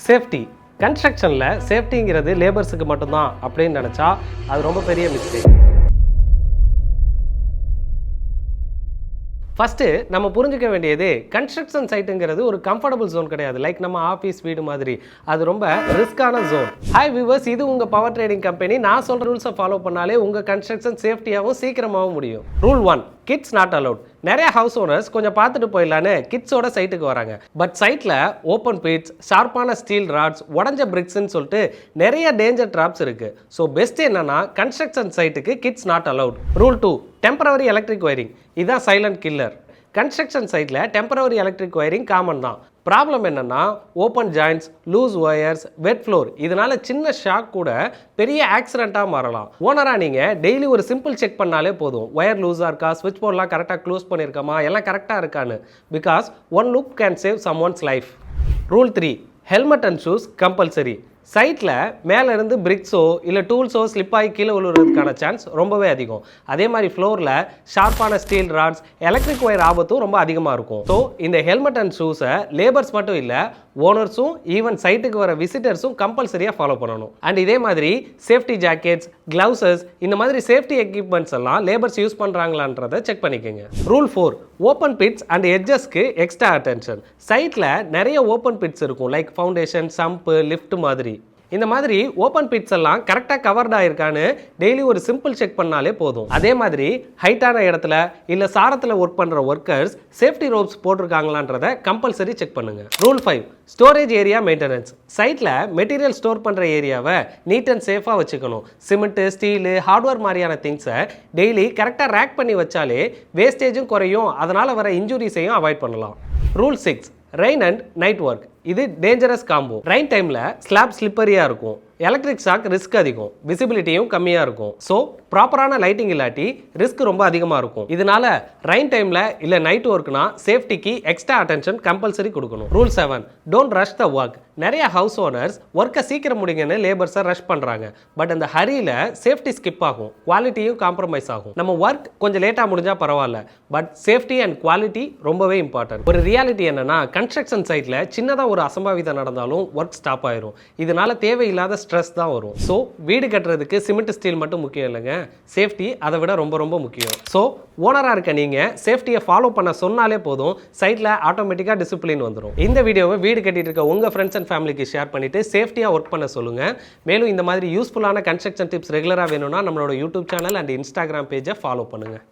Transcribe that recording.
Safety கன்ஸ்ட்ரக்ஷனில் சேஃப்டிங்கிறது லேபர்ஸுக்கு மட்டும்தான் அப்படின்னு நினச்சா அது ரொம்ப பெரிய மிஸ்டேக். ஃபஸ்ட்டு நம்ம புரிஞ்சுக்க வேண்டியது கன்ஸ்ட்ரக்ஷன் சைட்டுங்கிறது ஒரு கம்ஃபர்டபுள் ஜோன் கிடையாது. லைக் நம்ம ஆஃபீஸ் வீடு மாதிரி அது ரொம்ப ரிஸ்கான ஜோன். ஹாய் வியூவர்ஸ், இது உங்கள் பவர் ட்ரேடிங் கம்பெனி. நான் சொல்கிற ரூல்ஸை ஃபாலோ பண்ணாலே உங்கள் கன்ஸ்ட்ரக்ஷன் சேஃப்டியாகவும் சீக்கிரமாகவும் முடியும். Rule 1, kids not allowed. நிறைய ஹவுஸ் ஓனர்ஸ் கொஞ்சம் பார்த்துட்டு போயிடலான்னு கிட்ஸோட சைட்டுக்கு வராங்க. பட் சைட்டில் ஓப்பன் பிட்ஸ், ஷார்ப்பான ஸ்டீல் ராட்ஸ், உடஞ்ச பிரிக்ஸ்ன்னு சொல்லிட்டு நிறைய டேஞ்சர் ட்ராப்ஸ் இருக்குது. ஸோ பெஸ்ட் என்னன்னா கன்ஸ்ட்ரக்ஷன் சைட்டுக்கு kids not allowed. Rule 2, temporary electric wiring. இதுதான் சைலண்ட் கில்லர். கன்ஸ்ட்ரக்ஷன் சைட்டில் டெம்பரவரி எலக்ட்ரிக் ஒயரிங் காமன் தான். ப்ராப்ளம் என்னென்னா ஓப்பன் ஜாயின்ட்ஸ், லூஸ் ஒயர்ஸ், வெட் ஃப்ளோர். இதனால் சின்ன ஷாக் கூட பெரிய ஆக்சிடெண்ட்டாக மாறலாம். ஓனராக நீங்கள் டெய்லி ஒரு சிம்பிள் செக் பண்ணாலே போதும். ஒயர் லூஸாக இருக்கா, ஸ்விட்ச் போர்ட்லாம் கரெக்டாக க்ளோஸ் பண்ணியிருக்கோமா, எல்லாம் கரெக்டாக இருக்கான்னு. Because one look can save someone's life. Rule 3, helmet and shoes compulsory. சைட்டில் மேலேருந்து பிரிக்ஸோ இல்லை டூல்ஸோ ஸ்லிப் ஆகி கீழே விழுறதுக்கான சான்ஸ் ரொம்பவே அதிகம். அதே மாதிரி ஃப்ளோரில் ஷார்ப்பான ஸ்டீல் ராட்ஸ், எலக்ட்ரிக் ஒயர் ஆபத்தும் ரொம்ப அதிகமாக இருக்கும். ஸோ இந்த ஹெல்மெட் அண்ட் ஷூஸை லேபர்ஸ் மட்டும் இல்லை, ஓனர்ஸும் ஈவன் சைட்டுக்கு வர விசிட்டர்ஸும் கம்பல்சரியாக ஃபாலோ பண்ணணும். அண்ட் இதே மாதிரி சேஃப்டி ஜாக்கெட்ஸ், கிளவுசஸ், இந்த மாதிரி சேஃப்டி எக்யூப்மெண்ட்ஸ் எல்லாம் லேபர்ஸ் யூஸ் பண்ணுறாங்களான்றதை செக் பண்ணிக்கோங்க. ரூல் 4, ஓப்பன் பிட்ஸ் அண்ட் எட்ஜஸ்க்கு எக்ஸ்ட்ரா அட்டென்ஷன். சைட்டில் நிறைய ஓப்பன் பிட்ஸ் இருக்கும். லைக் ஃபவுண்டேஷன், சம்பு, லிஃப்ட் மாதிரி. இந்த மாதிரி ஓப்பன் பிட்ஸ் எல்லாம் கரெக்டாக கவர்ட் ஆகிருக்கான்னு டெய்லி ஒரு சிம்பிள் செக் பண்ணாலே போதும். அதே மாதிரி ஹைட்டான இடத்துல இல்லை சாரத்தில் ஒர்க் பண்ணுற ஒர்க்கர்ஸ் சேஃப்டி ரோப்ஸ் போட்டிருக்காங்களான்றதை கம்பல்சரி செக் பண்ணுங்க. Rule 5, storage area maintenance. சைட்டில் மெட்டீரியல் ஸ்டோர் பண்ணுற ஏரியாவை நீட் அண்ட் சேஃபாக வச்சுக்கணும். சிமெண்ட்டு, ஸ்டீலு, ஹார்ட்வேர் மாதிரியான திங்ஸை டெய்லி கரெக்டாக ரேக் பண்ணி வச்சாலே வேஸ்டேஜும் குறையும், அதனால் வர இன்ஜுரிஸையும் அவாய்ட் பண்ணலாம். Rule 6, rain and night work. இது டேஞ்சரஸ் காம்போ. ரெயின் டைமில் ஸ்லாப் ஸ்லிப்பரியாக இருக்கும், எலக்ட்ரிக் ஷாக் ரிஸ்க் அதிகம், விசிபிலிட்டியும் கம்மியாக இருக்கும். ஸோ ப்ராப்பரான லைட்டிங் இல்லாட்டி ரிஸ்க் ரொம்ப அதிகமாக இருக்கும். இதனால ரெயின் டைமில் இல்லை நைட் ஒர்க்னா சேஃப்டிக்கு எக்ஸ்ட்ரா அட்டென்ஷன் கம்பல்சரி கொடுக்கணும். Rule 7, don't rush the work. நிறைய ஹவுஸ் ஓனர்ஸ் ஒர்க்கை சீக்கிரம் முடிங்கன்னு லேபர்ஸை ரஷ் பண்ணுறாங்க. பட் அந்த ஹரியில் சேஃப்டி ஸ்கிப் ஆகும், குவாலிட்டியும் காம்ப்ரமைஸ் ஆகும். நம்ம ஒர்க் கொஞ்சம் லேட்டாக முடிஞ்சால் பரவாயில்ல, பட் சேஃப்டி அண்ட் குவாலிட்டி ரொம்பவே இம்பார்ட்டன்ட். ஒரு ரியாலிட்டி என்னன்னா கன்ஸ்ட்ரக்ஷன் சைட்டில் சின்னதாக ஒரு அசம்பாவிதம் நடந்தாலும் ஒர்க் ஸ்டாப் ஆயிரும். இதனால தேவையில்லாத ஸ்ட்ரெஸ் தான் வரும். ஸோ வீடு கட்டுறதுக்கு சிமெண்ட் ஸ்டீல் மட்டும் முக்கியம் இல்லைங்க, சேஃப்டி அதை விட ரொம்ப ரொம்ப முக்கியம். ஸோ ஓனராக இருக்க நீங்கள் சேஃப்டியை ஃபாலோ பண்ண சொன்னாலே போதும், சைட்டில் ஆட்டோமேட்டிக்காக டிசிப்ளின் வந்துடும். இந்த வீடியோவை வீடு கட்டிட்டு இருக்க உங்கள் ஃப்ரெண்ட்ஸ் அண்ட் ஃபேமிலிக்கு ஷேர் பண்ணிவிட்டு சேஃப்டியாக ஒர்க் பண்ண சொல்லுங்கள். மேலும் இந்த மாதிரி யூஸ்ஃபுல்லான கன்ஸ்ட்ரக்ஷன் டிப்ஸ் ரெகுலராக வேணும்னா நம்மளோட யூடியூப் சேனல் அண்ட் இன்ஸ்டாகிராம் பேஜை ஃபாலோ பண்ணுங்கள்.